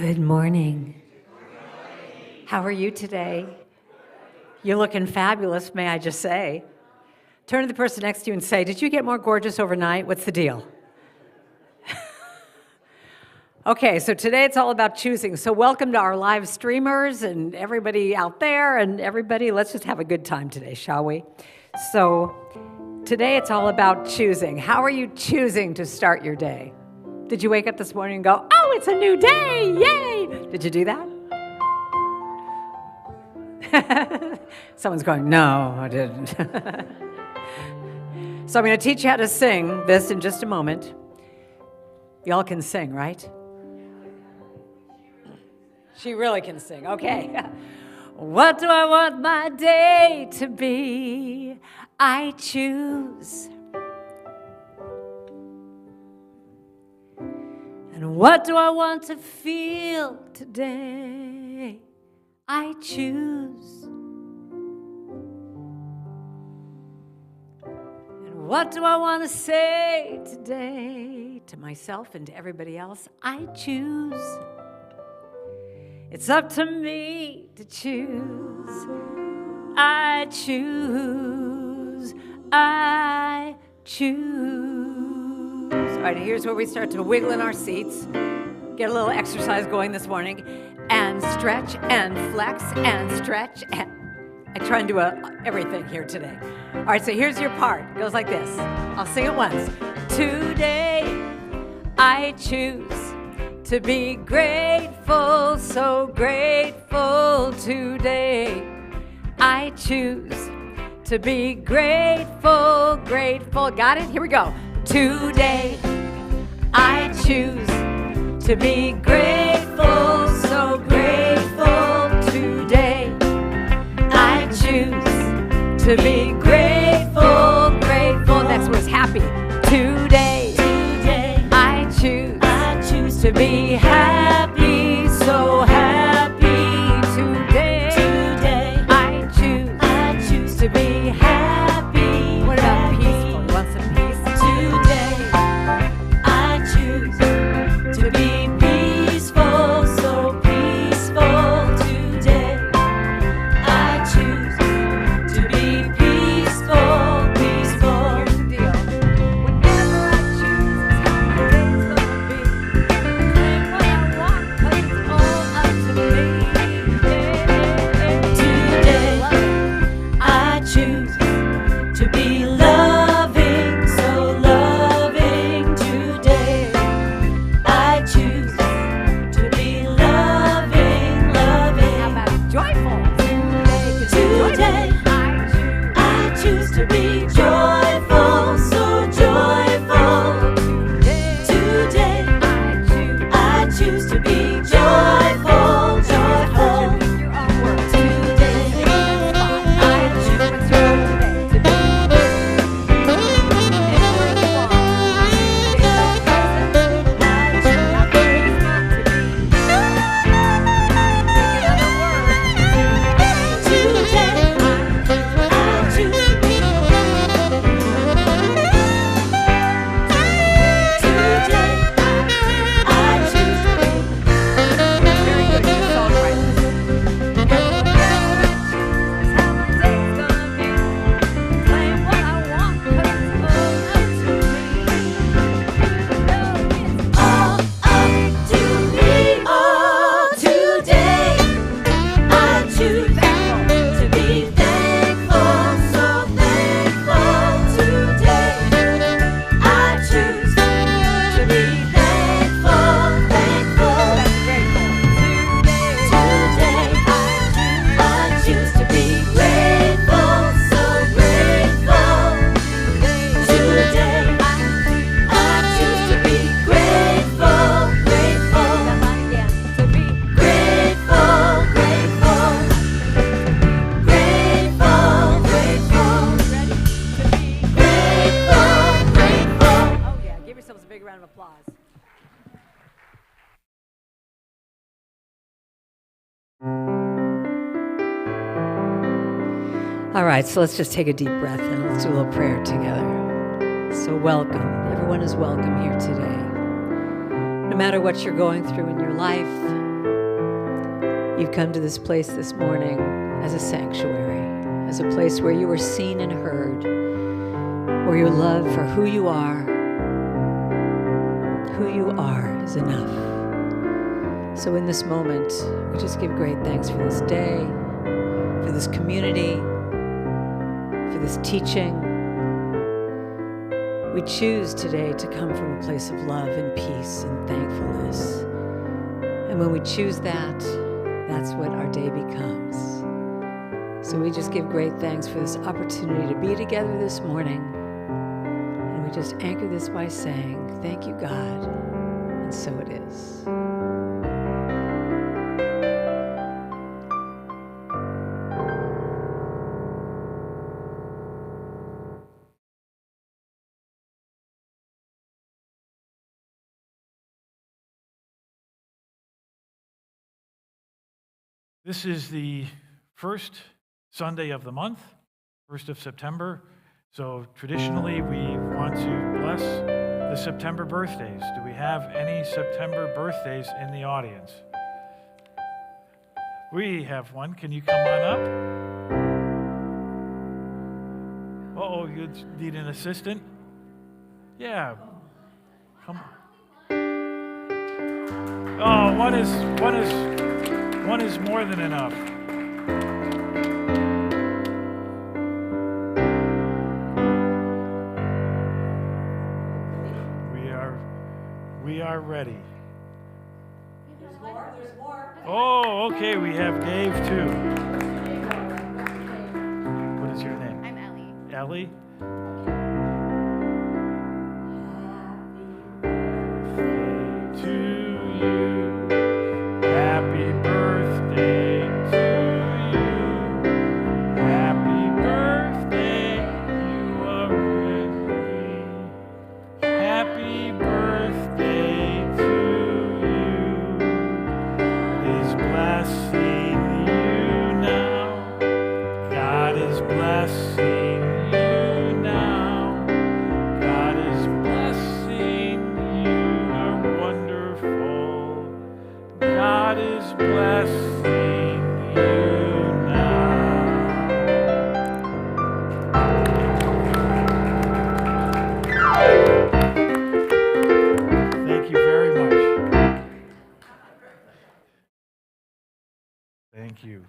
Good morning. How are you today? You're looking fabulous, may I just say. Turn to the person next to you and say, did you get more gorgeous overnight? What's the deal? Okay, so today it's all about choosing. So welcome to our live streamers and everybody out there and everybody. Let's just have a good time today, shall we? So today it's all about choosing. How are you choosing to start your day? Did you wake up this morning and go, oh, it's a new day, yay! Did you do that? Someone's going, no, I didn't. So I'm going to teach you how to sing this in just a moment. Y'all can sing, right? She really can sing, okay. What do I want my day to be? I choose. And what do I want to feel today? I choose. And what do I want to say today to myself and to everybody else? I choose. It's up to me to choose. I choose. I choose. All right, here's where we start to wiggle in our seats. Get a little exercise going this morning. And stretch and flex and stretch. And I try and do everything here today. All right, so here's your part. It goes like this. I'll sing it once. Today, I choose to be grateful, so grateful today. I choose to be grateful, grateful. Got it? Here we go. Today, I choose to be grateful, so grateful today. I choose to be grateful, grateful. Next word's happy. Today, I choose to be happy, so happy today. I choose to be happy. What about peaceful? You want some peace? Today, I choose to be peaceful, so peaceful today. I choose to be peaceful, peaceful. Here's the deal. Whatever I choose is how my day's gonna be. Claim what I want, 'cause it's all up to me. Today, I choose to be loving, so loving today. I choose to be loving, loving. How about joyful? Today, I choose to be joyful, so joyful. Today, I choose to be joyful, joyful. Today, I choose to be All right, so let's just take a deep breath and let's do a little prayer together. So welcome. Everyone is welcome here today. No matter what you're going through in your life, You've come to this place this morning as a sanctuary, as a place where you were seen and heard, where you're loved for who you are. Who you are is enough. So in this moment, we just give great thanks for this day, for this community, for this teaching. We choose today to come from a place of love and peace and thankfulness. And when we choose that, that's what our day becomes. So we just give great thanks for this opportunity to be together this morning. And we just anchor this by saying, thank you, God. And so it is. This is the first Sunday of the month, 1st of September. So traditionally, we want to bless the September birthdays. Do we have any September birthdays in the audience? We have one. Can you come on up? Uh-oh, you need an assistant? Yeah. Come on. Oh, one is more than enough. We are ready. There's more. Oh, okay, we have Dave too. What is your name? I'm Ellie. Ellie? Thank you.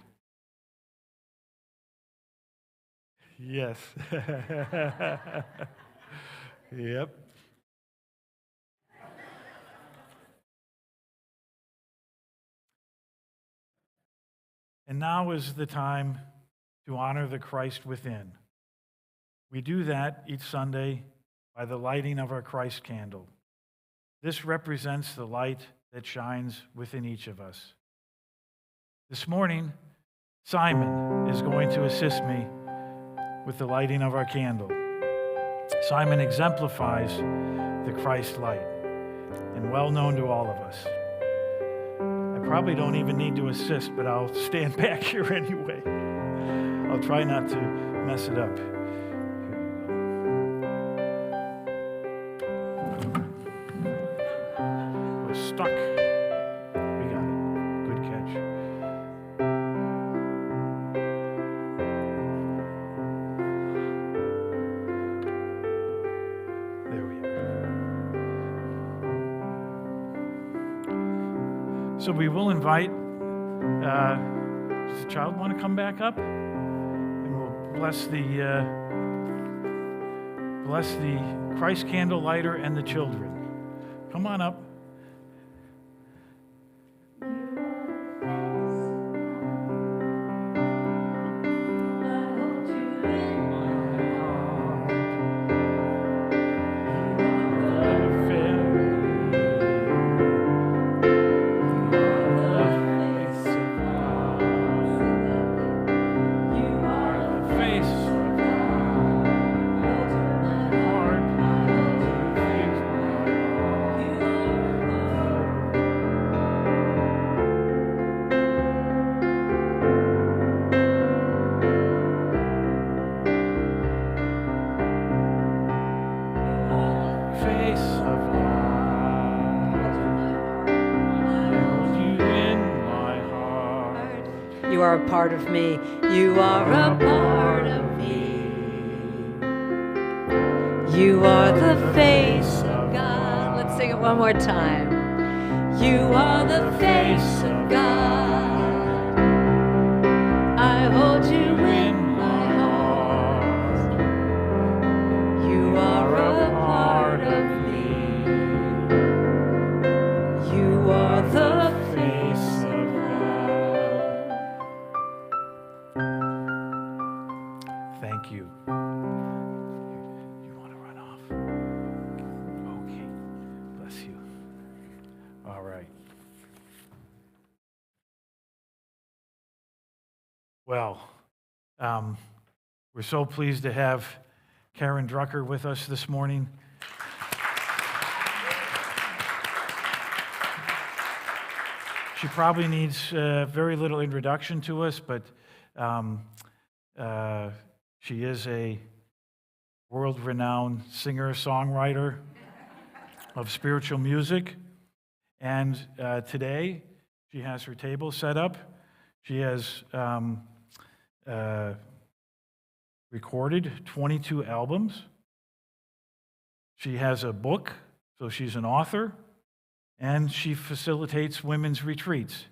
Yes. Yep. And now is the time to honor the Christ within. We do that each Sunday by the lighting of our Christ candle. This represents the light that shines within each of us. This morning, Simon is going to assist me with the lighting of our candle. Simon exemplifies the Christ light and well known to all of us. I probably don't even need to assist, but I'll stand back here anyway. I'll try not to mess it up. We're stuck. We got it. Good catch. There we are. So we will invite, does the child want to come back up? And we'll bless the Christ candle lighter and the children. Come on up. are a part of me. You are a part of me. You are the face of God. Let's sing it one more time. You are the face of God. I hold you in my heart. You are a part of me. You are the face of God. Thank you. You want to run off? Okay. Bless you. All right. Well, we're so pleased to have Karen Drucker with us this morning. She probably needs very little introduction to us, but she is a world-renowned singer-songwriter of spiritual music. And today, she has her table set up. She has recorded 22 albums. She has a book, so she's an author. And she facilitates women's retreats.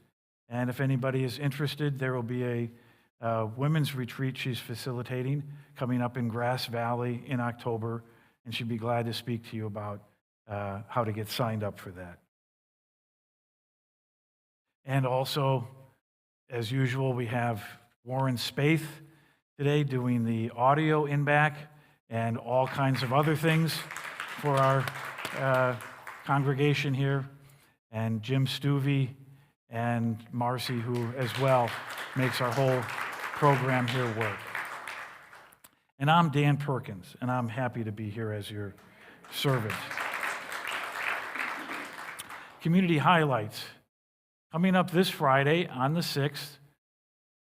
And if anybody is interested, there will be a women's retreat she's facilitating coming up in Grass Valley in October. And she'd be glad to speak to you about how to get signed up for that. And also, as usual, we have Warren Spaeth today doing the audio in back and all kinds of other things for our congregation here, and Jim Stuvey and Marcy, who as well makes our whole program here work. And I'm Dan Perkins, and I'm happy to be here as your servant. Community highlights. Coming up this Friday on the 6th,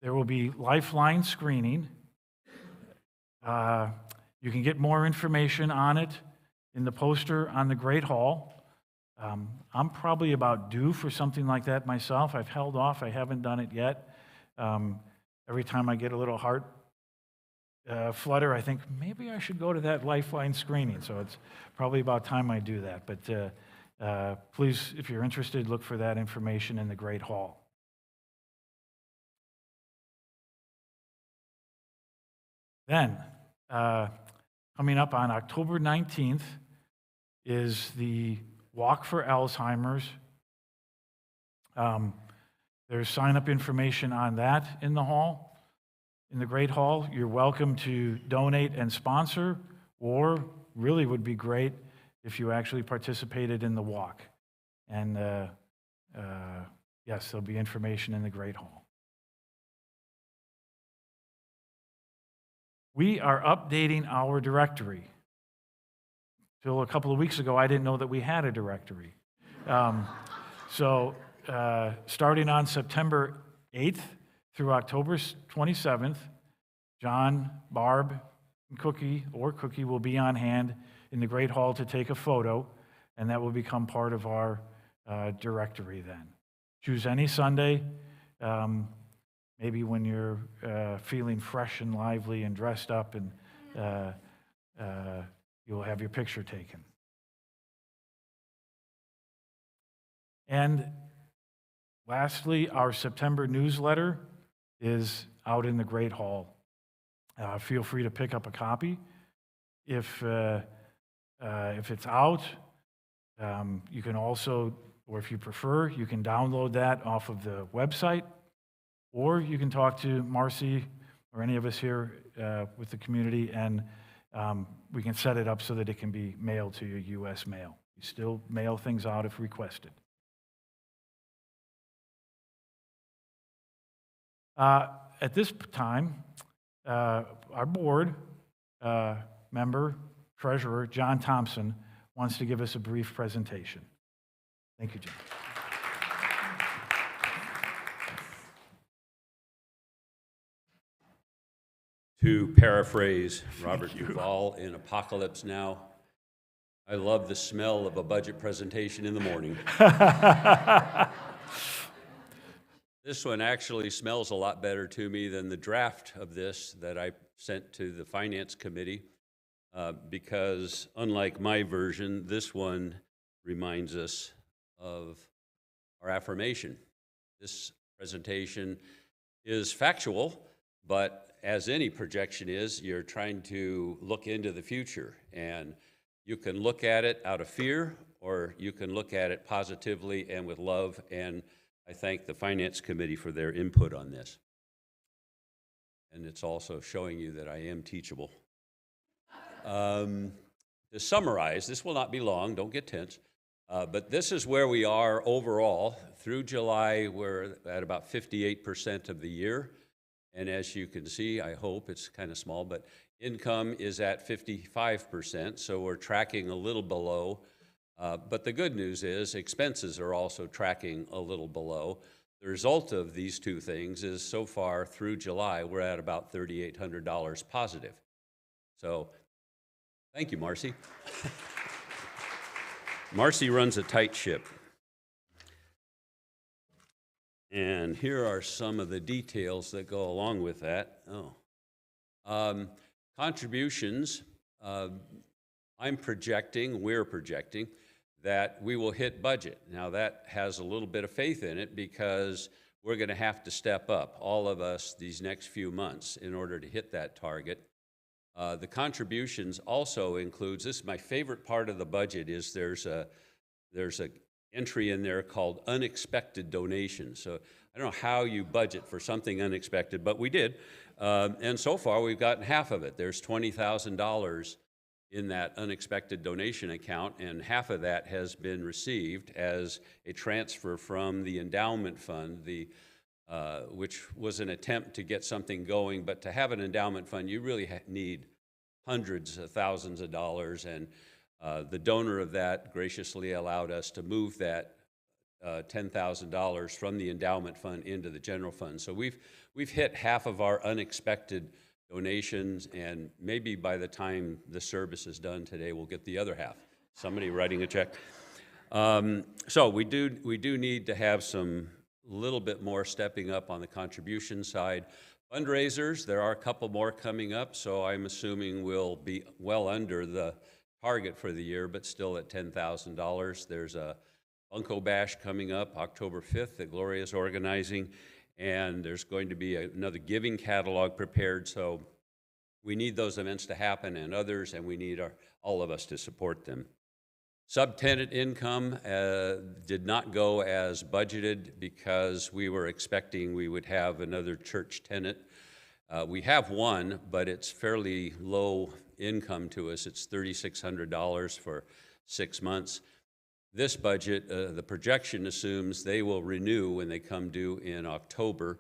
there will be Lifeline screening. You can get more information on it in the poster on the Great Hall. I'm probably about due for something like that myself. I've held off. I haven't done it yet. Every time I get a little heart flutter, I think maybe I should go to that Lifeline screening. So it's probably about time I do that. But please, if you're interested, look for that information in the Great Hall. Then, coming up on October 19th is the Walk for Alzheimer's. There's sign-up information on that in the hall, in the Great Hall. You're welcome to donate and sponsor, or really would be great if you actually participated in the walk. And yes, there'll be information in the Great Hall. We are updating our directory. Till a couple of weeks ago, I didn't know that we had a directory. So starting on September 8th through October 27th, John, Barb, and Cookie will be on hand in the Great Hall to take a photo, and that will become part of our directory then. Choose any Sunday, maybe when you're feeling fresh and lively and dressed up, and you'll have your picture taken. And lastly, our September newsletter is out in the Great Hall. Feel free to pick up a copy. If it's out, you can also, or if you prefer, you can download that off of the website, or you can talk to Marcy or any of us here with the community, and we can set it up so that it can be mailed to your U.S. mail. You still mail things out if requested. At this time, our board member, treasurer, John Thompson, wants to give us a brief presentation. Thank you, John. To paraphrase Robert Duvall in Apocalypse Now, I love the smell of a budget presentation in the morning. This one actually smells a lot better to me than the draft of this that I sent to the Finance Committee, because unlike my version, this one reminds us of our affirmation. This presentation is factual, but as any projection is, you're trying to look into the future. And you can look at it out of fear, or you can look at it positively and with love. And I thank the Finance Committee for their input on this. And it's also showing you that I am teachable. To summarize, this will not be long, don't get tense, but this is where we are overall. Through July, we're at about 58% of the year. And as you can see, I hope it's kind of small, but income is at 55%, so we're tracking a little below. But the good news is expenses are also tracking a little below. The result of these two things is so far through July, we're at about $3,800 positive. So thank you, Marcy. Marcy runs a tight ship. And here are some of the details that go along with that. Contributions, we're projecting that we will hit budget. Now that has a little bit of faith in it because we're going to have to step up, all of us, these next few months in order to hit that target. The contributions also includes, this is my favorite part of the budget, is there's a entry in there called unexpected donations. So I don't know how you budget for something unexpected, but we did. And so far we've gotten half of it. There's $20,000 in that unexpected donation account, and half of that has been received as a transfer from the endowment fund, which was an attempt to get something going. But to have an endowment fund, you really need hundreds of thousands of dollars, and the donor of that graciously allowed us to move that $10,000 from the endowment fund into the general fund. So we've hit half of our unexpected donations, and maybe by the time the service is done today, we'll get the other half. Somebody writing a check. So we do need to have some little bit more stepping up on the contribution side. Fundraisers, there are a couple more coming up, so I'm assuming we'll be well under the target for the year, but still at $10,000. There's a Bunko Bash coming up October 5th that Gloria's organizing, and there's going to be another giving catalog prepared, so we need those events to happen and others, and we need all of us to support them. Subtenant income did not go as budgeted because we were expecting we would have another church tenant. We have one, but it's fairly low income to us. It's $3,600 for 6 months. This budget, the projection assumes they will renew when they come due in October,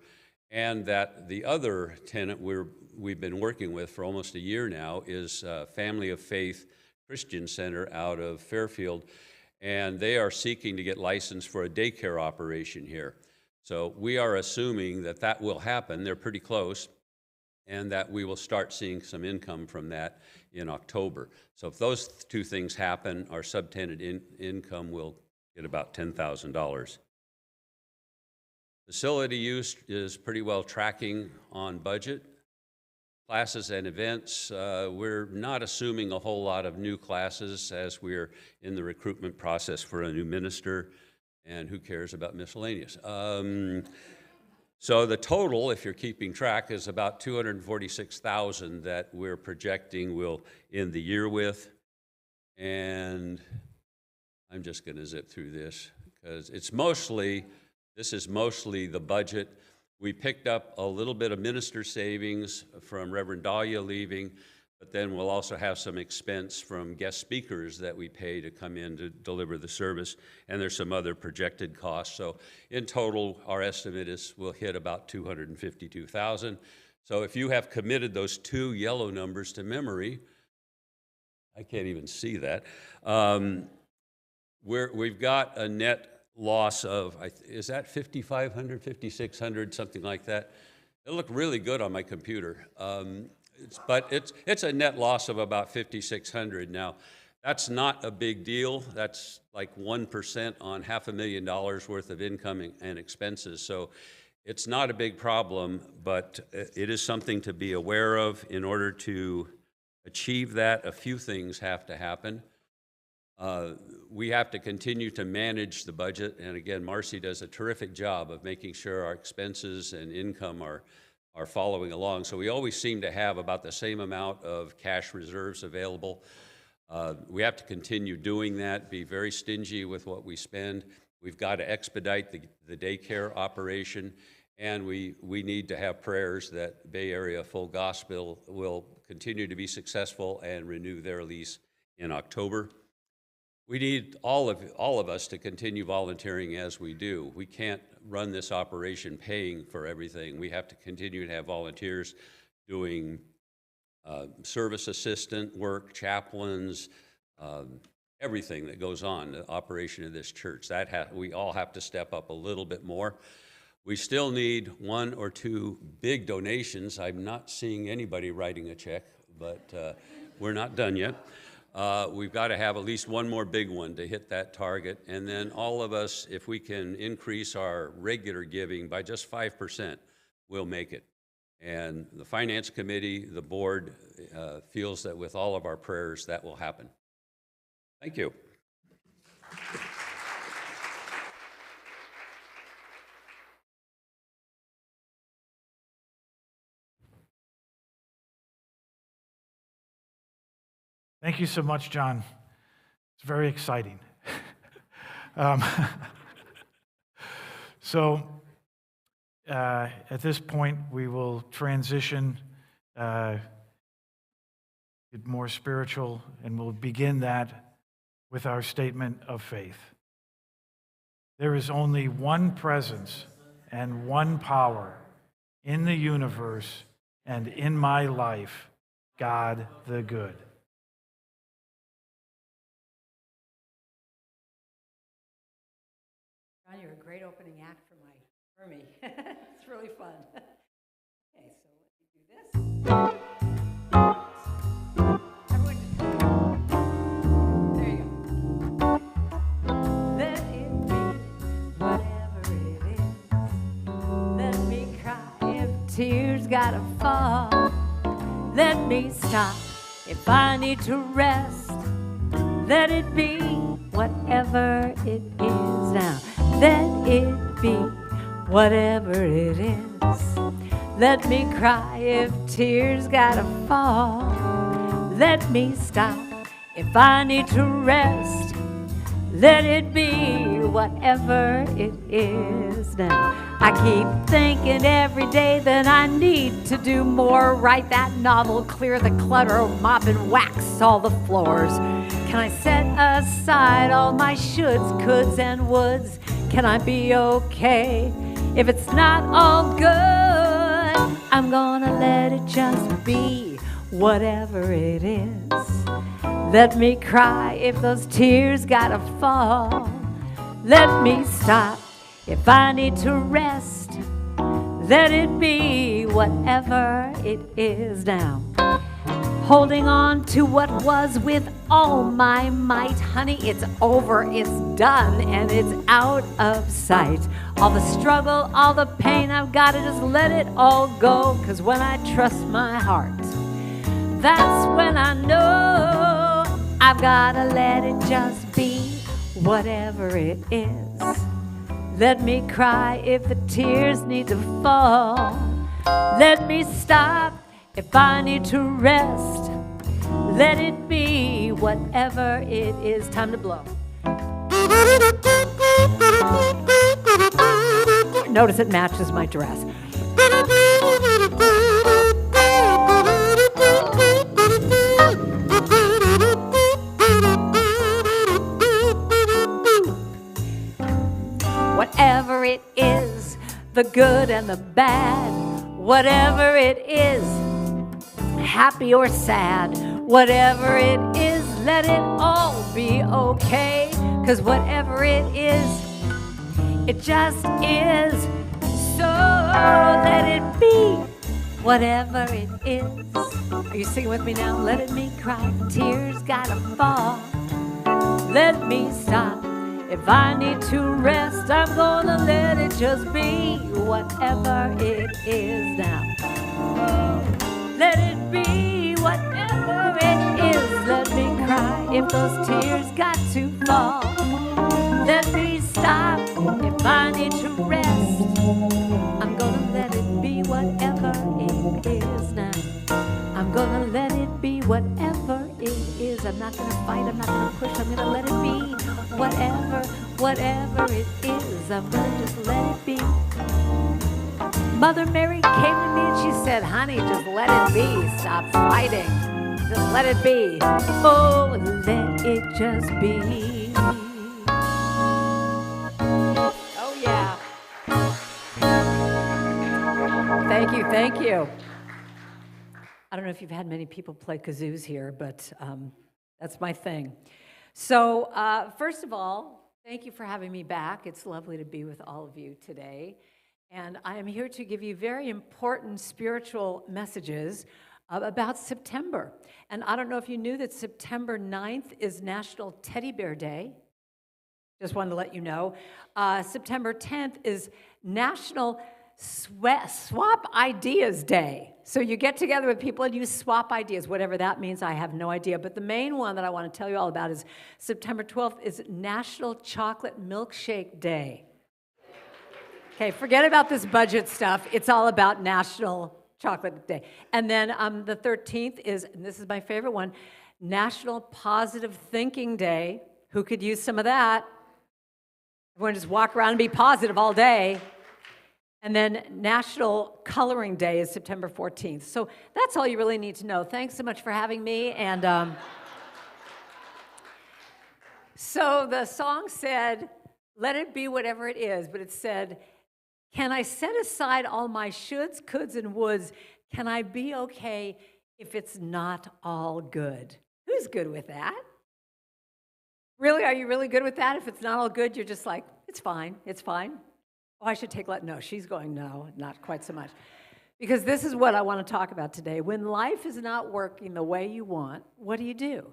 and that the other tenant we've been working with for almost a year now is Family of Faith Christian Center out of Fairfield, and they are seeking to get licensed for a daycare operation here. So we are assuming that that will happen. They're pretty close, and that we will start seeing some income from that in October. So if those two things happen, our subtenant income will get about $10,000. Facility use is pretty well tracking on budget. Classes and events, we're not assuming a whole lot of new classes as we're in the recruitment process for a new minister, and who cares about miscellaneous. So the total, if you're keeping track, is about $246,000 that we're projecting we'll end the year with. And I'm just going to zip through this because this is mostly the budget. We picked up a little bit of minister savings from Reverend Dahlia leaving, but then we'll also have some expense from guest speakers that we pay to come in to deliver the service, and there's some other projected costs. So in total, our estimate is we'll hit about $252,000. So if you have committed those two yellow numbers to memory, I can't even see that, we've got a net loss of, is that 5,500, 5,600, something like that? It looked really good on my computer. But it's a net loss of about 5,600. Now, that's not a big deal. That's like 1% on $500,000 worth of income and expenses. So It's not a big problem, but it is something to be aware of. In order to achieve that, a few things have to happen. We have to continue to manage the budget, and again, Marcy does a terrific job of making sure our expenses and income are following along. So we always seem to have about the same amount of cash reserves available. We have to continue doing that, be very stingy with what we spend. We've got to expedite the daycare operation, and we need to have prayers that Bay Area Full Gospel will continue to be successful and renew their lease in October. We need all of us to continue volunteering as we do. We can't run this operation paying for everything. We have to continue to have volunteers doing service assistant work, chaplains, everything that goes on, the operation of this church. We all have to step up a little bit more. We still need 1 or 2 big donations. I'm not seeing anybody writing a check, but we're not done yet. We've got to have at least one more big one to hit that target. And then all of us, if we can increase our regular giving by just 5%, we'll make it. And the Finance Committee, the board, feels that with all of our prayers, that will happen. Thank you. Thank you so much, John. It's very exciting. At this point, we will transition more spiritual, and we'll begin that with our statement of faith. There is only one presence and one power in the universe and in my life, God the good. John, you're a great opening act for me. It's really fun. Okay, so let me do this. Everyone just, there you go. Let it be whatever it is. Let me cry if tears gotta fall. Let me stop if I need to rest. Let it be whatever it is now. Let it be whatever it is. Let me cry if tears gotta fall. Let me stop if I need to rest. Let it be whatever it is now. I keep thinking every day that I need to do more. Write that novel, clear the clutter, mop and wax all the floors. Can I set aside all my shoulds, coulds, and woulds? Can I be okay if it's not all good? I'm gonna let it just be whatever it is. Let me cry if those tears gotta fall. Let me stop if I need to rest. Let it be whatever it is now. Holding on to what was with all my might. Honey, it's over, it's done, and it's out of sight. All the struggle, all the pain, I've got to just let it all go. 'Cause when I trust my heart, that's when I know I've got to let it just be whatever it is. Let me cry if the tears need to fall. Let me stop if I need to rest. Let it be whatever it is. Time to blow. Notice it matches my dress. Whatever it is, the good and the bad, whatever it is, happy or sad, whatever it is, let it all be okay. 'Cause whatever it just is. So let it be whatever it is. Are you singing with me now? Let me cry, tears gotta fall. Let me stop If I need to rest, I'm gonna let it just be whatever it is now. Let it be whatever it is. Let me cry if those tears got to fall. Let me stop if I need to rest. I'm gonna let it be whatever it is now. I'm gonna let it be whatever it is. I'm not gonna fight, I'm not gonna push, I'm gonna let it be whatever it is. I'm gonna just let it be. Mother Mary came to me and she said, honey, just let it be. Stop fighting. Just let it be. Oh, let it just be. Oh, yeah. Thank you. I don't know if you've had many people play kazoos here, but that's my thing. So first of all, thank you for having me back. It's lovely to be with all of you today. And I am here to give you very important spiritual messages about September. And I don't know if you knew that September 9th is National Teddy Bear Day. Just wanted to let you know. September 10th is National Swap Ideas Day. So you get together with people and you swap ideas, whatever that means, I have no idea. But the main one that I want to tell you all about is September 12th is National Chocolate Milkshake Day. Okay, forget about this budget stuff. It's all about National Chocolate Day. And then the 13th is, and this is my favorite one, National Positive Thinking Day. Who could use some of that? Everyone just walk around and be positive all day. And then National Coloring Day is September 14th. So that's all you really need to know. Thanks so much for having me. And so the song said, let it be whatever it is, but it said, can I set aside all my shoulds, coulds, and woulds? Can I be okay if it's not all good? Who's good with that? Really? Are you really good with that? If it's not all good, you're just like, it's fine, it's fine. Oh, I should take no. She's going, no, not quite so much. Because this is what I want to talk about today. When life is not working the way you want, what do?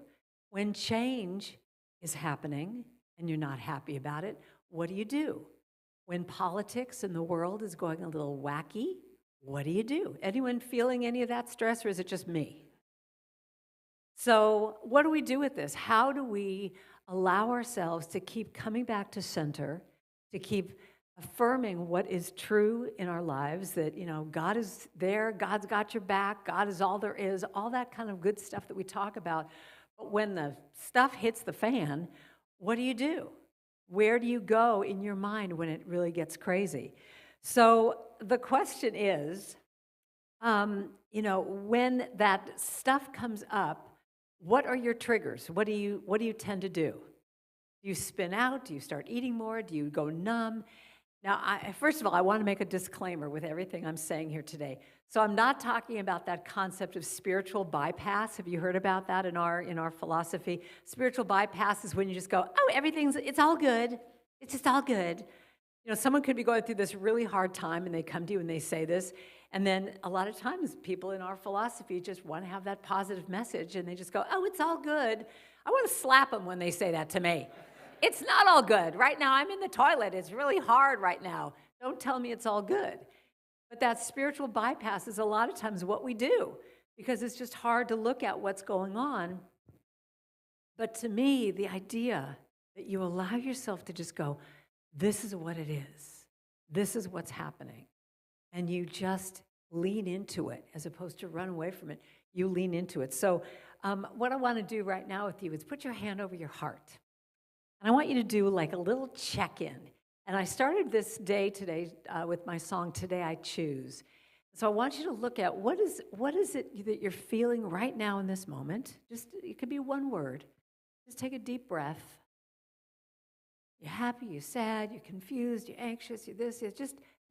When change is happening and you're not happy about it, what do? When politics in the world is going a little wacky, what do? Anyone feeling any of that stress, or is it just me? So what do we do with this? How do we allow ourselves to keep coming back to center, to keep affirming what is true in our lives, that, God is there, God's got your back, God is all there is, all that kind of good stuff that we talk about. But when the stuff hits the fan, what do? Where do you go in your mind when it really gets crazy? So the question is, when that stuff comes up, what are your triggers? What do you tend to do? Do you spin out? Do you start eating more? Do you go numb? Now, first of all, I want to make a disclaimer with everything I'm saying here today. So I'm not talking about that concept of spiritual bypass. Have you heard about that in our philosophy? Spiritual bypass is when you just go, oh, it's all good. It's just all good. Someone could be going through this really hard time and they come to you and they say this. And then a lot of times people in our philosophy just want to have that positive message and they just go, oh, it's all good. I want to slap them when they say that to me. It's not all good. Right now, I'm in the toilet. It's really hard right now. Don't tell me it's all good. But that spiritual bypass is a lot of times what we do because it's just hard to look at what's going on. But to me, the idea that you allow yourself to just go, this is what it is. This is what's happening. And you just lean into it as opposed to run away from it. You lean into it. So what I want to do right now with you is put your hand over your heart. And I want you to do like a little check-in. And I started this day today with my song, Today I Choose. So I want you to look at what is it that you're feeling right now in this moment. It could be one word. Just take a deep breath. You're happy, you're sad, you're confused, you're anxious, you're this,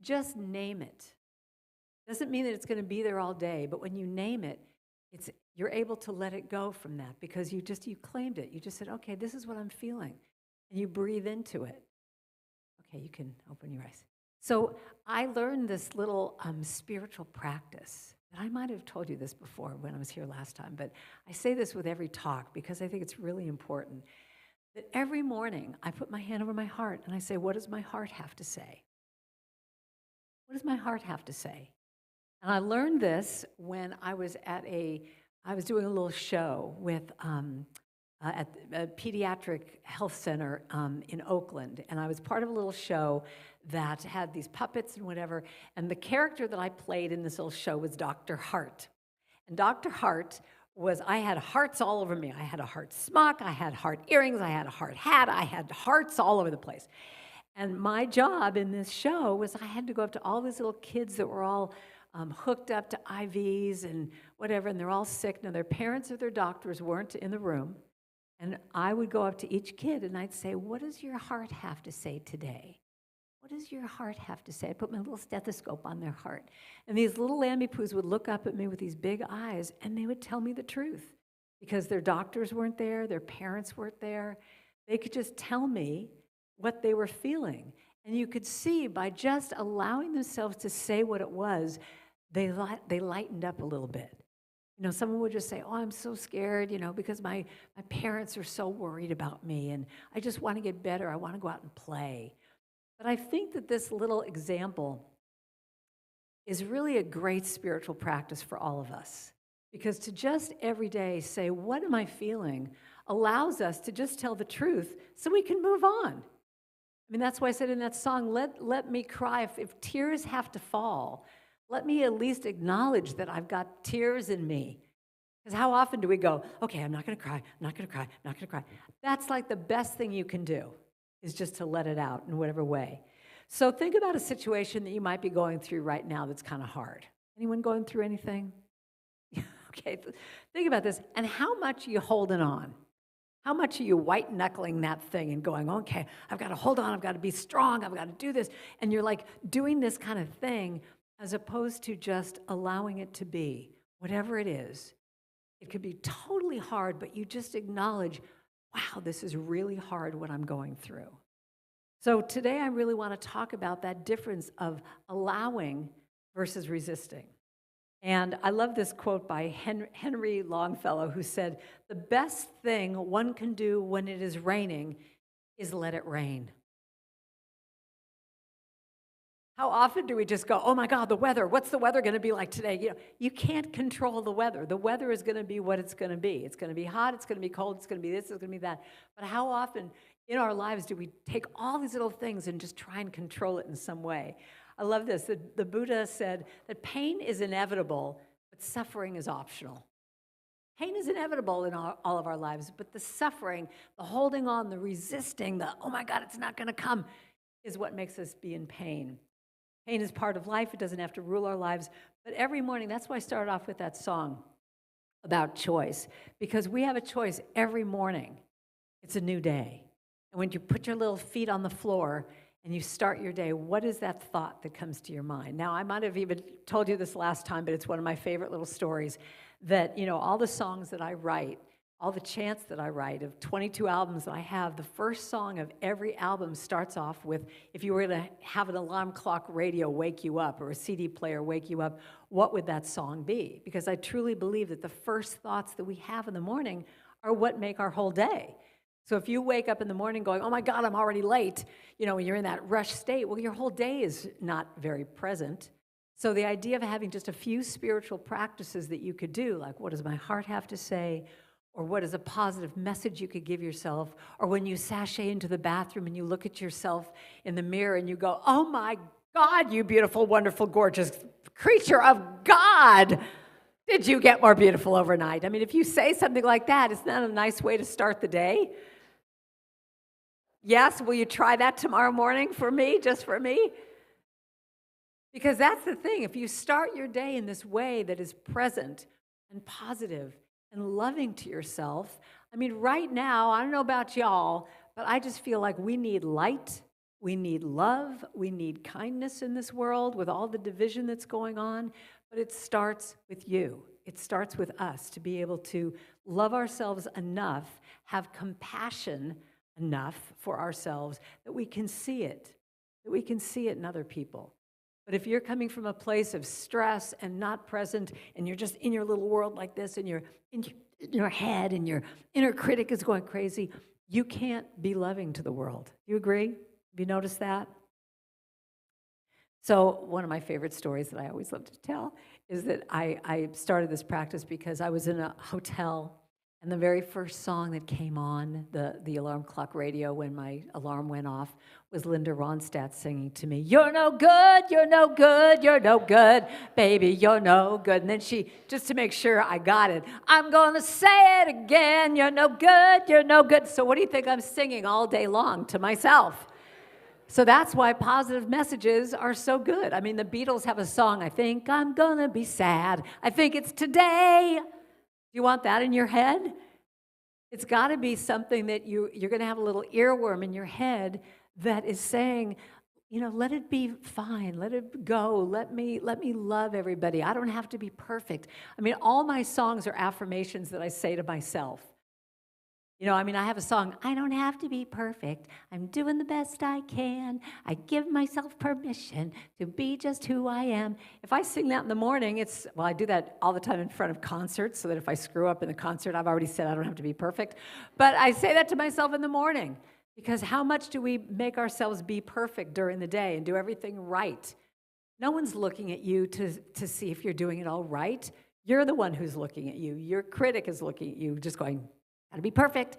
just name it. Doesn't mean that it's going to be there all day, but when you name it, you're able to let it go from that because you claimed it. You just said, okay, this is what I'm feeling. And you breathe into it. Okay, you can open your eyes. So I learned this little spiritual practice. And I might have told you this before when I was here last time, but I say this with every talk because I think it's really important. that every morning I put my hand over my heart and I say, what does my heart have to say? What does my heart have to say? And I learned this when I was doing a little show with, at a pediatric health center in Oakland. And I was part of a little show that had these puppets and whatever. And the character that I played in this little show was Dr. Hart. And Dr. Hart I had hearts all over me. I had a heart smock, I had heart earrings, I had a heart hat, I had hearts all over the place. And my job in this show was I had to go up to all these little kids that were all hooked up to IVs and whatever, and they're all sick. Now, their parents or their doctors weren't in the room. And I would go up to each kid and I'd say, what does your heart have to say today? What does your heart have to say? I put my little stethoscope on their heart. And these little Lammy-poos would look up at me with these big eyes, and they would tell me the truth. Because their doctors weren't there, their parents weren't there. They could just tell me what they were feeling. And you could see by just allowing themselves to say what it was, they lightened up a little bit. You know, someone would just say, oh, I'm so scared, you know, because my parents are so worried about me, and I just want to get better. I want to go out and play. But I think that this little example is really a great spiritual practice for all of us. Because to just every day say, what am I feeling, allows us to just tell the truth so we can move on. I mean, that's why I said in that song, let me cry. If tears have to fall, let me at least acknowledge that I've got tears in me. Because how often do we go, okay, I'm not going to cry, I'm not going to cry, I'm not going to cry. That's like the best thing you can do, is just to let it out in whatever way. So think about a situation that you might be going through right now that's kind of hard. Anyone going through anything? Okay, think about this. And how much are you holding on? How much are you white-knuckling that thing and going, okay, I've got to hold on, I've got to be strong, I've got to do this. And you're like doing this kind of thing as opposed to just allowing it to be, whatever it is. It could be totally hard, but you just acknowledge, wow, this is really hard what I'm going through. So today I really want to talk about that difference of allowing versus resisting. And I love this quote by Henry Longfellow, who said, the best thing one can do when it is raining is let it rain. How often do we just go, oh my God, the weather, what's the weather going to be like today? You know, you can't control the weather. The weather is going to be what it's going to be. It's going to be hot, it's going to be cold, it's going to be this, it's going to be that. But how often in our lives do we take all these little things and just try and control it in some way? I love this. The Buddha said that pain is inevitable, but suffering is optional. Pain is inevitable in all of our lives, but the suffering, the holding on, the resisting, the, oh my God, it's not going to come, is what makes us be in pain. Pain is part of life. It doesn't have to rule our lives. But every morning, that's why I started off with that song about choice, because we have a choice every morning. It's a new day. And when you put your little feet on the floor and you start your day, what is that thought that comes to your mind? Now, I might have even told you this last time, but it's one of my favorite little stories that, you know, all the songs that I write, all the chants that I write, of 22 albums that I have, the first song of every album starts off with, if you were to have an alarm clock radio wake you up or a CD player wake you up, what would that song be? Because I truly believe that the first thoughts that we have in the morning are what make our whole day. So if you wake up in the morning going, oh my God, I'm already late, you know, when you're in that rush state, well, your whole day is not very present. So the idea of having just a few spiritual practices that you could do, like what does my heart have to say? Or what is a positive message you could give yourself? Or when you sashay into the bathroom and you look at yourself in the mirror and you go, oh my God, you beautiful, wonderful, gorgeous creature of God. Did you get more beautiful overnight? I mean, if you say something like that, isn't that a nice way to start the day? Yes, will you try that tomorrow morning for me, just for me? Because that's the thing. If you start your day in this way that is present and positive and loving to yourself, I mean, right now, I don't know about y'all, but I just feel like we need light, we need love, we need kindness in this world with all the division that's going on, but it starts with you. It starts with us to be able to love ourselves enough, have compassion enough for ourselves that we can see it, in other people. But if you're coming from a place of stress and not present, and you're just in your little world like this, and you're in your head, and your inner critic is going crazy, you can't be loving to the world. You agree? Have you noticed that? So one of my favorite stories that I always love to tell is that I started this practice because I was in a hotel, and the very first song that came on the alarm clock radio when my alarm went off was Linda Ronstadt singing to me, "You're no good, you're no good, you're no good, baby, you're no good." And then she, just to make sure I got it, "I'm gonna say it again, you're no good, you're no good." So what do you think I'm singing all day long to myself? So that's why positive messages are so good. I mean, the Beatles have a song, "I think I'm gonna be sad. I think it's today." Do you want that in your head? It's got to be something that you're going to have a little earworm in your head that is saying, let it be fine, let it go, let me love everybody. I don't have to be perfect. I mean, all my songs are affirmations that I say to myself. I have a song, "I don't have to be perfect. I'm doing the best I can. I give myself permission to be just who I am." If I sing that in the morning, I do that all the time in front of concerts, so that if I screw up in the concert, I've already said I don't have to be perfect. But I say that to myself in the morning, because how much do we make ourselves be perfect during the day and do everything right? No one's looking at you to see if you're doing it all right. You're the one who's looking at you. Your critic is looking at you, just going, "Gotta be perfect."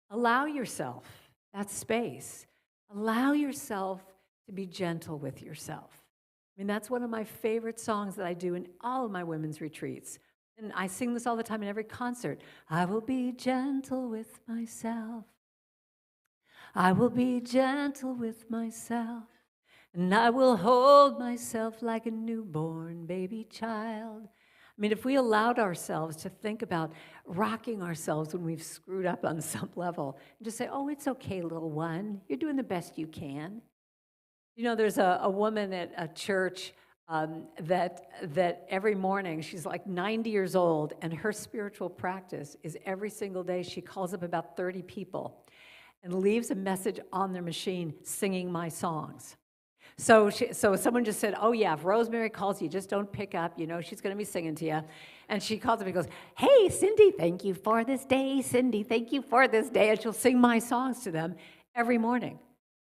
Allow yourself that space. Allow yourself to be gentle with yourself. I mean, that's one of my favorite songs that I do in all of my women's retreats. And I sing this all the time in every concert. "I will be gentle with myself. I will be gentle with myself. And I will hold myself like a newborn baby child." I mean, if we allowed ourselves to think about rocking ourselves when we've screwed up on some level, and just say, "Oh, it's okay, little one. You're doing the best you can." There's a woman at a church that every morning, she's like 90 years old, and her spiritual practice is every single day she calls up about 30 people and leaves a message on their machine singing my songs. So someone just said, "Oh yeah, if Rosemary calls you, just don't pick up. She's going to be singing to you." And she calls up and goes, "Hey, Cindy, thank you for this day. Cindy, thank you for this day." And she'll sing my songs to them every morning.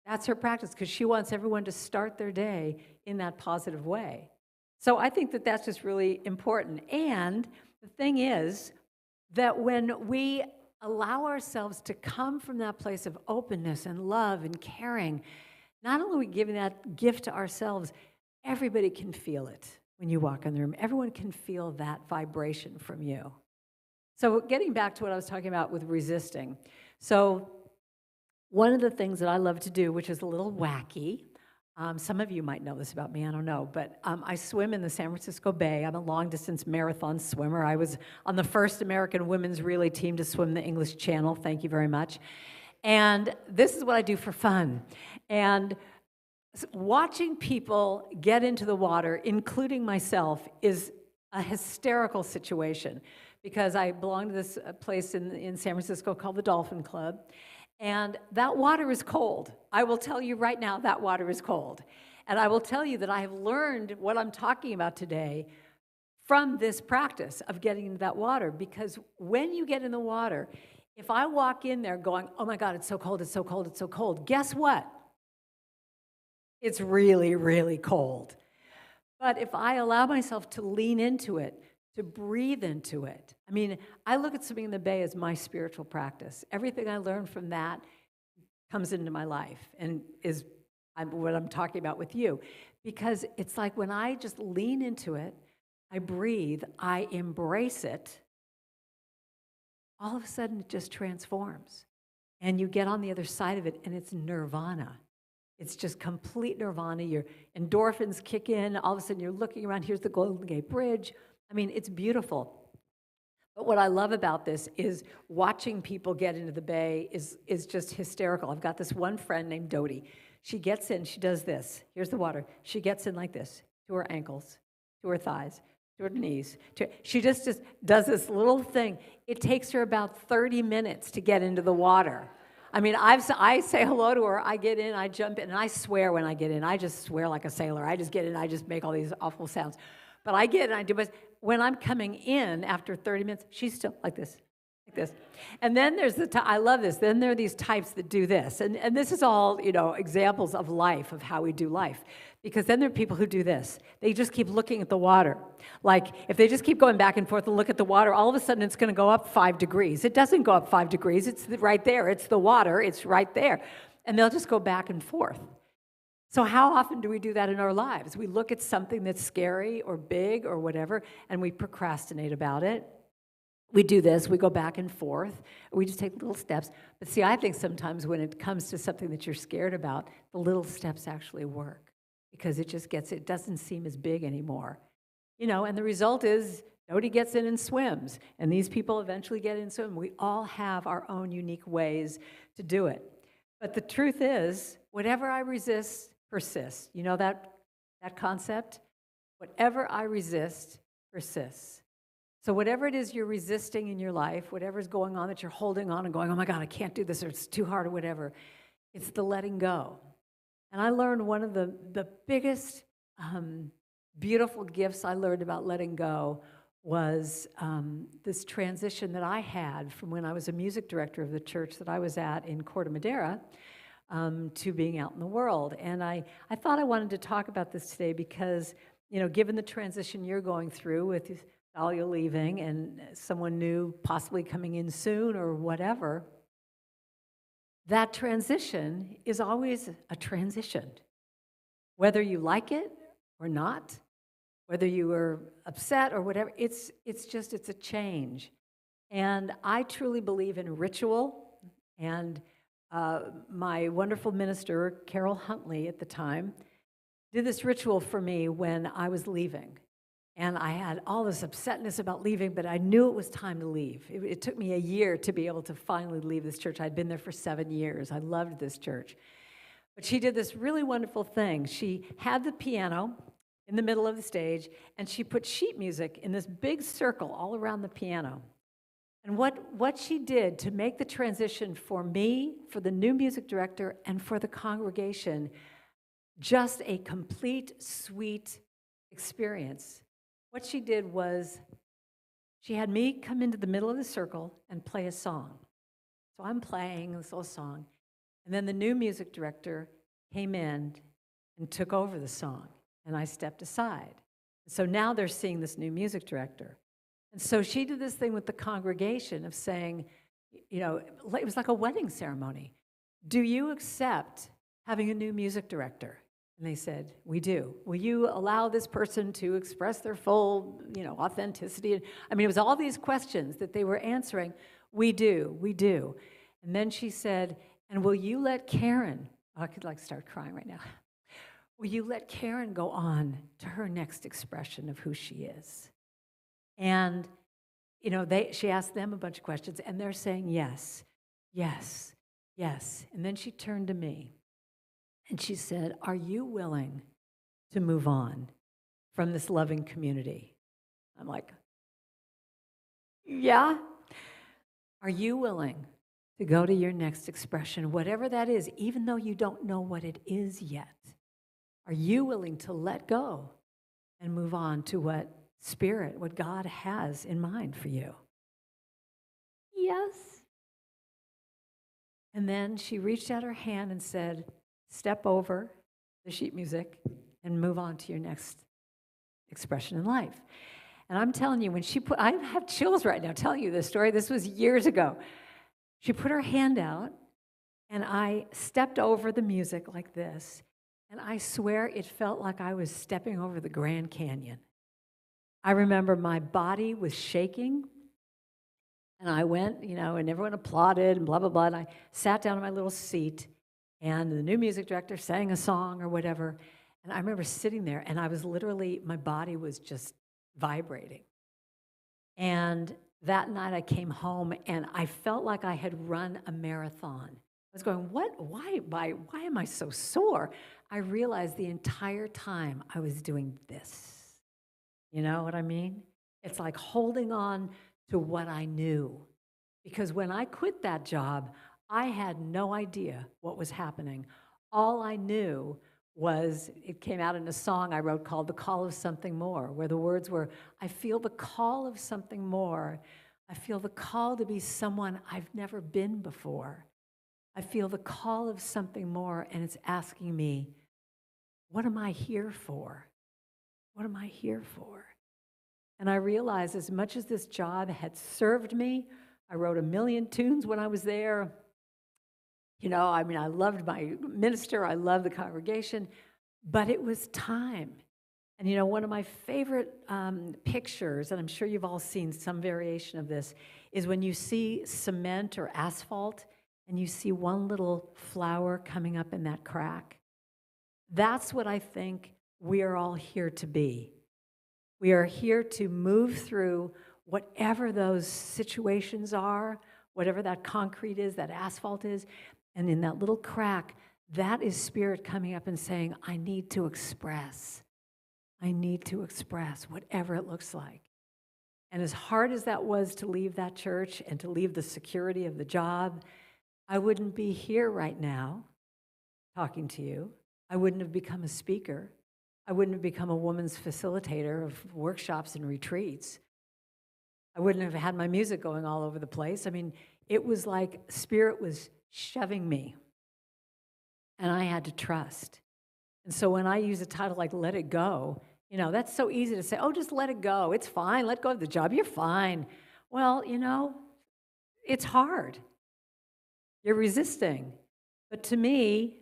That's her practice, because she wants everyone to start their day in that positive way. So I think that that's just really important. And the thing is that when we allow ourselves to come from that place of openness and love and caring, not only are we giving that gift to ourselves, everybody can feel it when you walk in the room. Everyone can feel that vibration from you. So getting back to what I was talking about with resisting. So one of the things that I love to do, which is a little wacky, some of you might know this about me, I don't know, but I swim in the San Francisco Bay. I'm a long-distance marathon swimmer. I was on the first American women's relay team to swim the English Channel. Thank you very much. And this is what I do for fun. And watching people get into the water, including myself, is a hysterical situation, because I belong to this place in San Francisco called the Dolphin Club, and that water is cold. I will tell you right now, that water is cold. And I will tell you that I have learned what I'm talking about today from this practice of getting into that water, because when you get in the water, if I walk in there going, "Oh my God, it's so cold, it's so cold, it's so cold," guess what? It's really, really cold. But if I allow myself to lean into it, to breathe into it, I mean, I look at swimming in the bay as my spiritual practice. Everything I learned from that comes into my life and is what I'm talking about with you. Because it's like when I just lean into it, I breathe, I embrace it, all of a sudden it just transforms. And you get on the other side of it, and it's nirvana. It's just complete nirvana. Your endorphins kick in. All of a sudden, you're looking around. Here's the Golden Gate Bridge. I mean, it's beautiful. But what I love about this is watching people get into the bay is just hysterical. I've got this one friend named Dodie. She gets in. She does this. Here's the water. She gets in like this, to her ankles, to her thighs, to her knees. She just does this little thing. It takes her about 30 minutes to get into the water. I mean, I say hello to her, I get in, I jump in, and I swear when I get in. I just swear like a sailor. I just get in, I just make all these awful sounds. But I get in, I do, but when I'm coming in after 30 minutes, she's still like this, this. And then there's I love this. Then there are these types that do this. And this is all, examples of life, of how we do life. Because then there are people who do this. They just keep looking at the water. Like, if they just keep going back and forth and look at the water, all of a sudden it's going to go up 5 degrees. It doesn't go up 5 degrees. It's right there. It's the water. It's right there. And they'll just go back and forth. So how often do we do that in our lives? We look at something that's scary or big or whatever, and we procrastinate about it. We do this, we go back and forth, we just take little steps. But see, I think sometimes when it comes to something that you're scared about, the little steps actually work because it doesn't seem as big anymore. And the result is nobody gets in and swims. And these people eventually get in and swim. We all have our own unique ways to do it. But the truth is, whatever I resist persists. You know that concept? Whatever I resist persists. So whatever it is you're resisting in your life, whatever's going on that you're holding on and going, oh my God, I can't do this, or it's too hard, or whatever, it's the letting go. And I learned one of the biggest beautiful gifts I learned about letting go was this transition that I had from when I was a music director of the church that I was at in Corte Madera to being out in the world. And I thought I wanted to talk about this today because, given the transition you're going through with Dahlia leaving and someone new possibly coming in soon or whatever, that transition is always a transition. Whether you like it or not, whether you are upset or whatever, it's a change. And I truly believe in ritual, and my wonderful minister, Carol Huntley at the time, did this ritual for me when I was leaving. And I had all this upsetness about leaving, but I knew it was time to leave. It took me a year to be able to finally leave this church. I'd been there for 7 years. I loved this church. But she did this really wonderful thing. She had the piano in the middle of the stage, and she put sheet music in this big circle all around the piano. And what she did to make the transition for me, for the new music director, and for the congregation, just a complete, sweet experience. What she did was she had me come into the middle of the circle and play a song. So I'm playing this little song. And then the new music director came in and took over the song. And I stepped aside. So now they're seeing this new music director. And so she did this thing with the congregation of saying, it was like a wedding ceremony. Do you accept having a new music director? And they said, we do. Will you allow this person to express their full, authenticity? I mean, it was all these questions that they were answering. We do. And then she said, and will you let Karen, I could start crying right now. Will you let Karen go on to her next expression of who she is? And, she asked them a bunch of questions, and they're saying yes, yes, yes. And then she turned to me. And she said, are you willing to move on from this loving community? I'm like, yeah. Are you willing to go to your next expression, whatever that is, even though you don't know what it is yet? Are you willing to let go and move on to what God has in mind for you? Yes. And then she reached out her hand and said, step over the sheet music and move on to your next expression in life. And I'm telling you, I have chills right now telling you this story. This was years ago. She put her hand out, and I stepped over the music like this, and I swear it felt like I was stepping over the Grand Canyon. I remember my body was shaking, and I went, and everyone applauded and blah, blah, blah, and I sat down in my little seat, and the new music director sang a song or whatever. And I remember sitting there, and I was literally, my body was just vibrating. And that night I came home, and I felt like I had run a marathon. I was going, why am I so sore? I realized the entire time I was doing this. You know what I mean? It's like holding on to what I knew. Because when I quit that job, I had no idea what was happening. All I knew was, it came out in a song I wrote called The Call of Something More, where the words were, I feel the call of something more. I feel the call to be someone I've never been before. I feel the call of something more, and it's asking me, what am I here for? What am I here for? And I realized as much as this job had served me, I wrote 1 million tunes when I was there. I loved my minister, I loved the congregation, but it was time. And one of my favorite pictures, and I'm sure you've all seen some variation of this, is when you see cement or asphalt and you see one little flower coming up in that crack. That's what I think we are all here to be. We are here to move through whatever those situations are, whatever that concrete is, that asphalt is, and in that little crack, that is Spirit coming up and saying, I need to express. I need to express whatever it looks like. And as hard as that was to leave that church and to leave the security of the job, I wouldn't be here right now talking to you. I wouldn't have become a speaker. I wouldn't have become a woman's facilitator of workshops and retreats. I wouldn't have had my music going all over the place. It was like Spirit was shoving me, and I had to trust. And so when I use a title like Let It Go, that's so easy to say, oh, just let it go. It's fine. Let go of the job. You're fine. Well, it's hard. You're resisting. But to me,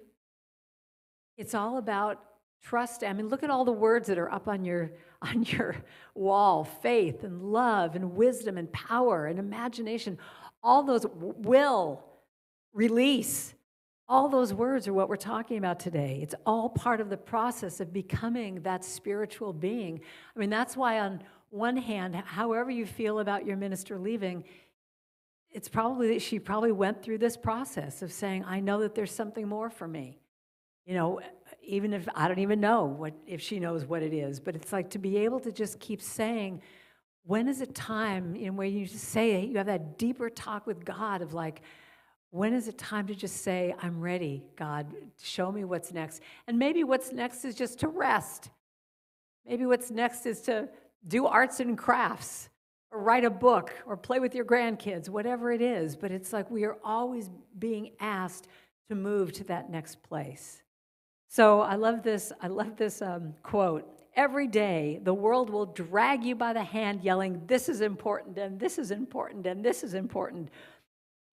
it's all about trust. Look at all the words that are up on your wall: faith and love and wisdom and power and imagination. All those, will, release. All those words are what we're talking about today. It's all part of the process of becoming that spiritual being. That's why on one hand, however you feel about your minister leaving, it's probably that she probably went through this process of saying, I know that there's something more for me. Even if I don't even know if she knows what it is, but it's like to be able to just keep saying, when is it time, where you just say, you have that deeper talk with God of like, when is it time to just say, I'm ready, God, show me what's next. And maybe what's next is just to rest. Maybe what's next is to do arts and crafts, or write a book, or play with your grandkids, whatever it is. But it's like we are always being asked to move to that next place. So I love this quote. Every day, the world will drag you by the hand yelling, this is important, and this is important, and this is important.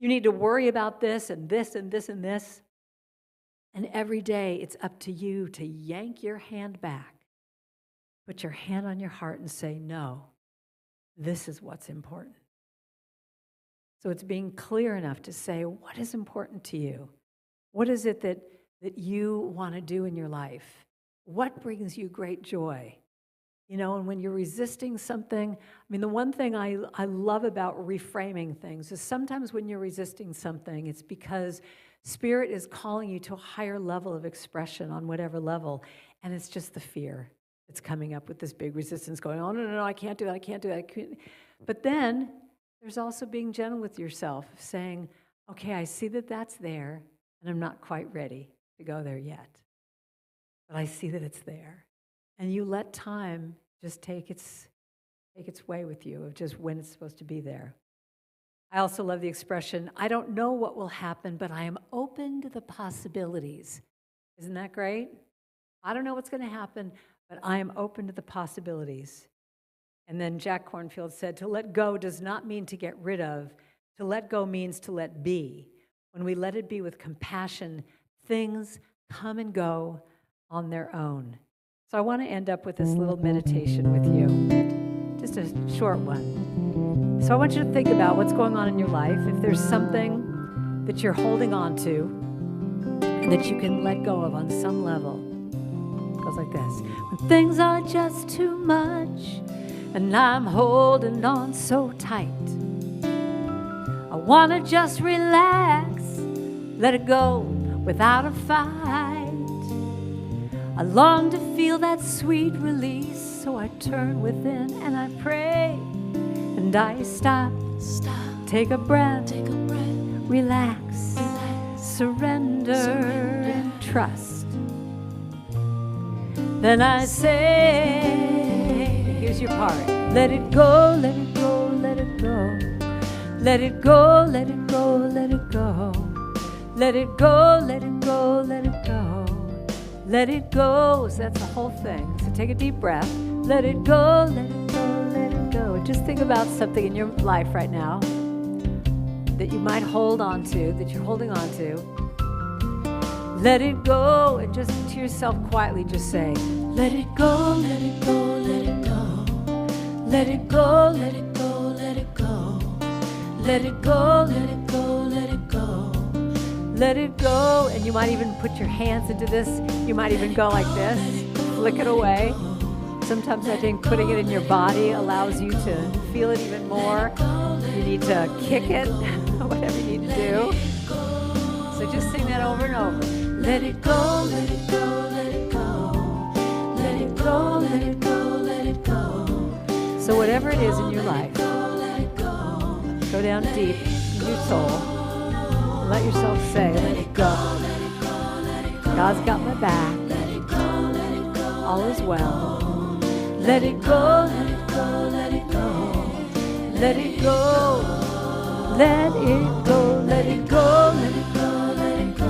You need to worry about this, and this, and this, and this. And every day, it's up to you to yank your hand back, put your hand on your heart and say, no, this is what's important. So it's being clear enough to say, what is important to you? What is it that you want to do in your life? What brings you great joy? And when you're resisting something, the one thing I love about reframing things is sometimes when you're resisting something, it's because Spirit is calling you to a higher level of expression on whatever level, and it's just the fear that's coming up with this big resistance going, oh, no, I can't do that, I can't do that. But then there's also being gentle with yourself, saying, okay, I see that that's there, and I'm not quite ready to go there yet. But I see that it's there. And you let time just take its way with you of just when it's supposed to be there. I also love the expression, I don't know what will happen, but I am open to the possibilities. Isn't that great? I don't know what's going to happen, but I am open to the possibilities. And then Jack Kornfield said, to let go does not mean to get rid of. To let go means to let be. When we let it be with compassion, things come and go on their own. So I want to end up with this little meditation with you, just a short one. So I want you to think about what's going on in your life. If there's something that you're holding on to and that you can let go of on some level, it goes like this. When things are just too much and I'm holding on so tight, I want to just relax, let it go without a fight. I long to feel that sweet release, so I turn within and I pray, and I stop, take a breath, relax, surrender, and trust. Then I say, here's your part, let it go, let it go, let it go. Let it go, let it go, let it go. Let it go, let it go, let it go. Let it go. So that's the whole thing. So take a deep breath. Let it go, let it go, let it go. Just think about something in your life right now that you might hold on to, that you're holding on to. Let it go, and just to yourself quietly just say, let it go, let it go, let it go. Let it go, let it go, let it go. Let it go, let it go, let it go. Let it go, and you might even put your hands into this. You might even go like this, flick it away. Sometimes I think putting it in your body allows you to feel it even more. You need to kick it, whatever you need to do. So just sing that over and over. Let it go, let it go, let it go. Let it go, let it go, let it go. So whatever it is in your life, go down deep in your soul. Let yourself say, let it go. God's got my back. All is well. Let it go, let it go, let it go. Let it go. Let it go, let it go, let it go, let it go.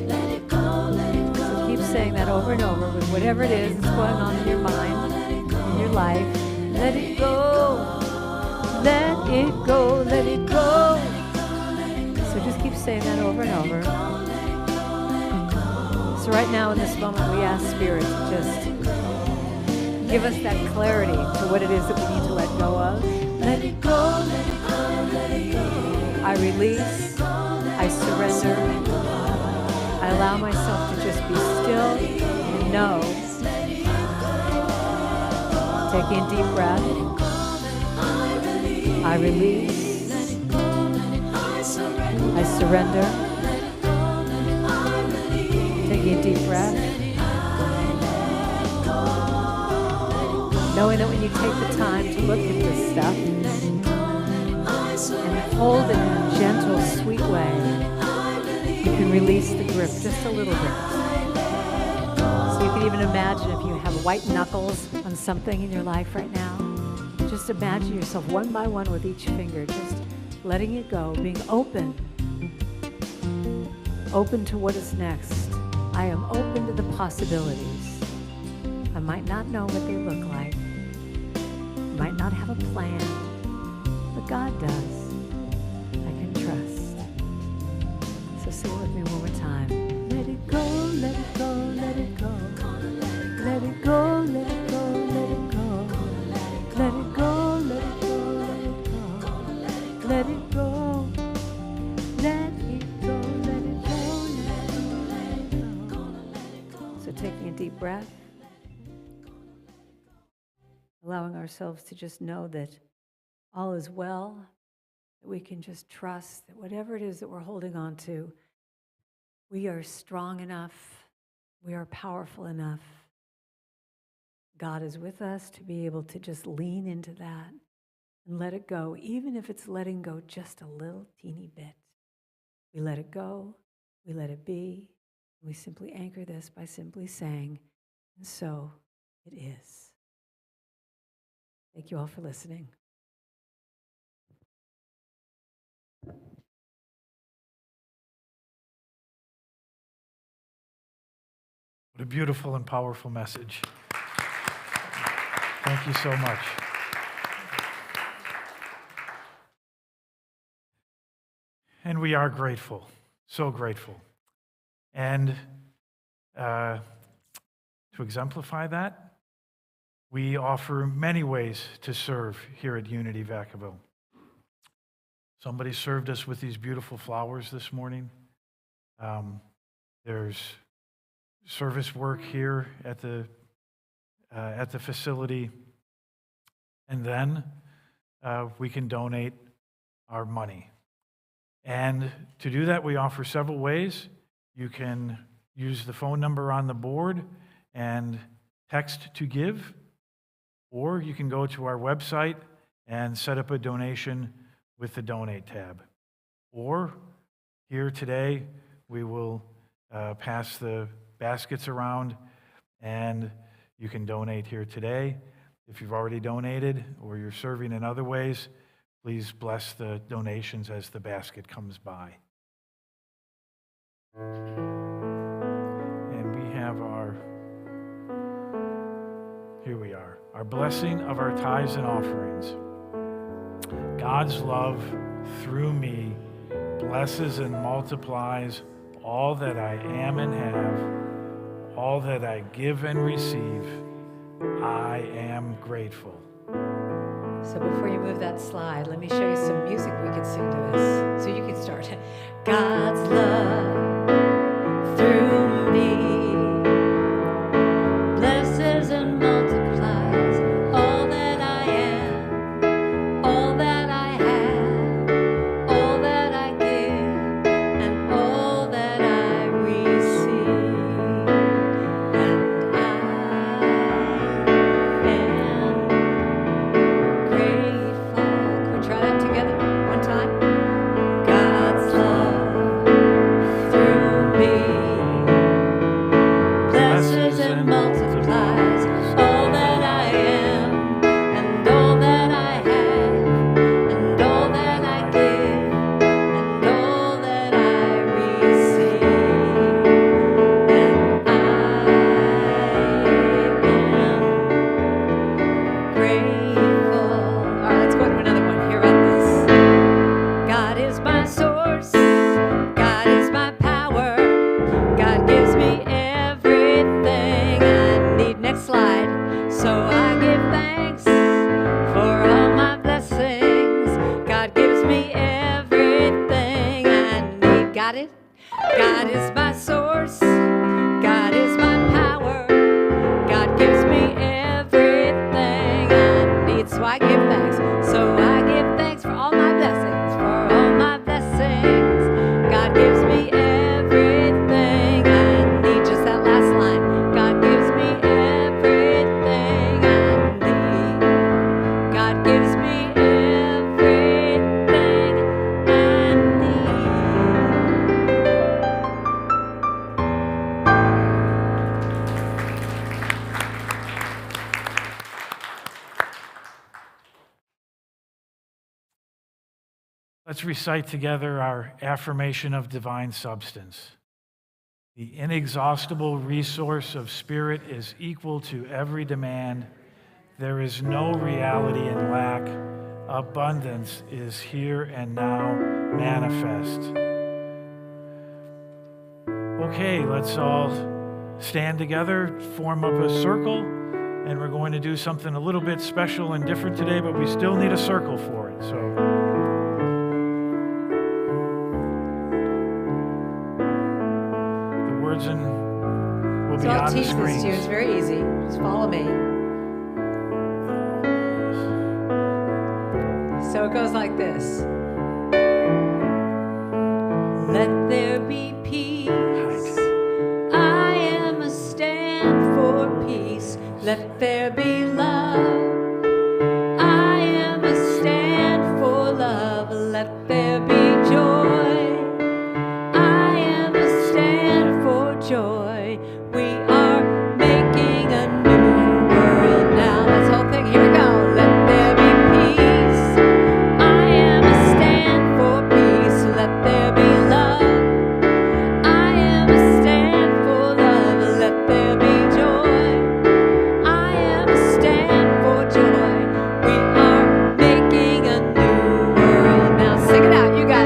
Let it go, let it go. So keep saying that over and over with whatever it is that's going on in your mind, in your life. Let it go. Let it go, let it go. So just keep saying that over and over. So right now in this moment, we ask Spirit to just give us that clarity to what it is that we need to let go of. Let it go, let it go, let it go. I release, I surrender. I allow myself to just be still and know. Taking a deep breath. I release. I surrender. Taking a deep breath. Knowing that when you take the time to look at this stuff and hold it in a gentle, sweet way, you can release the grip just a little bit. So you can even imagine if you have white knuckles on something in your life right now, just imagine yourself one by one with each finger, just letting it go, being open to what is next. I am open to the possibilities. I might not know what they look like. I might not have a plan, but God does. I can trust. So say it with me one more time. Let it go, let it go, let it go. Let it go, let it go, let it go. Let it go, let it go, let it go. Let it go. Let it go, let it go, let it go. So taking a deep breath. Allowing ourselves to just know that all is well, that we can just trust that whatever it is that we're holding on to, we are strong enough, we are powerful enough. God is with us to be able to just lean into that and let it go, even if it's letting go just a little teeny bit. We let it go, we let it be, and we simply anchor this by simply saying, and so it is. Thank you all for listening. What a beautiful and powerful message. Thank you so much. And we are grateful, so grateful. And to exemplify that, we offer many ways to serve here at Unity Vacaville. Somebody served us with these beautiful flowers this morning. There's service work here at the facility. And then we can donate our money. And to do that, we offer several ways. You can use the phone number on the board and text to give, or you can go to our website and set up a donation with the Donate tab. Or here today, we will pass the baskets around, and you can donate here today. If you've already donated or you're serving in other ways, Please bless the donations as the basket comes by. And we have here we are, our blessing of our tithes and offerings. God's love through me blesses and multiplies all that I am and have, all that I give and receive. I am grateful. So before you move that slide, let me show you some music we could sing to this. So you can start. God's love through me blesses and multiplies all that I am, all that I have, all that I give, and all that I receive. And I am grateful. Can we try that together? One time. God's love through me blesses and multiplies all that I am, and all that I have, and all that I give, and all that I receive. And I am grateful. All right, let's go to another one. Hear about this. God is my source. God is my power. God gives me everything I need. Next slide. So I give thanks for all my blessings. God gives me everything I need. Got it? God is my source. God is my power. God gives me everything I need. So I give thanks. So I give thanks for all my blessings. For all my blessings. God gives me everything I need. Just that last line. God gives me everything I need. God gives me everything I need. Let's recite together our affirmation of divine substance. The inexhaustible resource of spirit is equal to every demand. There is no reality in lack. Abundance is here and now manifest. Okay, let's all stand together, form up a circle, and we're going to do something a little bit special and different today, but we still need a circle for it. So. And will be So I'll on the teach this screens. to you. It's very easy. Just follow me. So it goes like this. Let there be peace. I am a stand for peace. Let there be love. I am a stand for love. Let there be joy. I am a stand for joy. We are making a new world now. That's the whole thing. Here we go. Let there be peace. I am a stand for peace. Let there be love. I am a stand for love. Let there be joy. I am a stand for joy. We are making a new world now. Sing it out, you guys.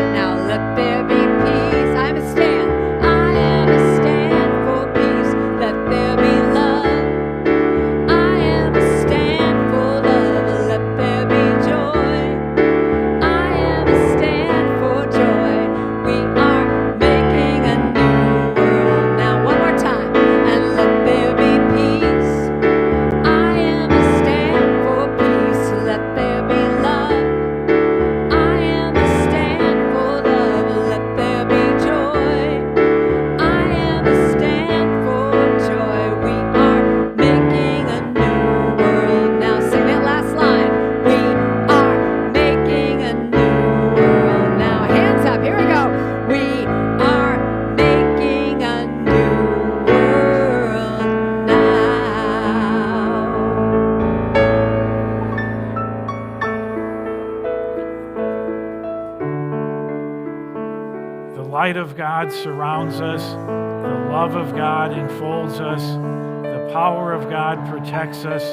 light of God surrounds us. The love of God enfolds us. The power of God protects us.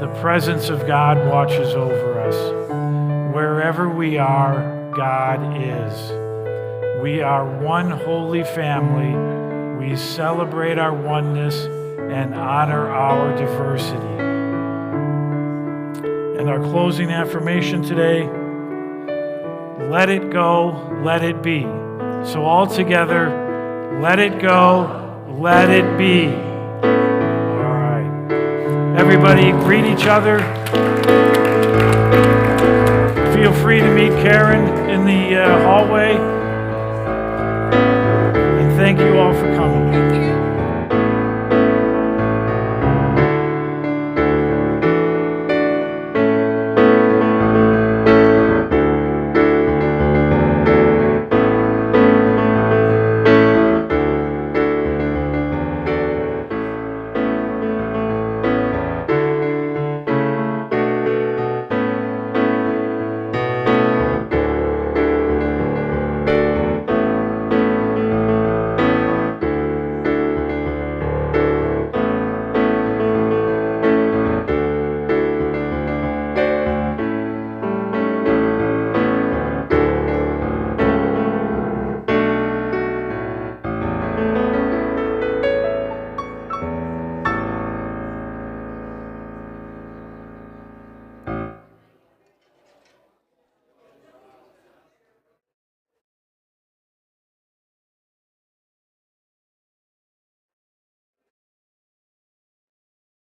The presence of God watches over us. Wherever we are, God is. We are one holy family. We celebrate our oneness and honor our diversity. And our closing affirmation today, let it go, let it be. So all together, let it go, let it be. All right. Everybody greet each other. Feel free to meet Karen in the hallway. And thank you all for coming. Thank you.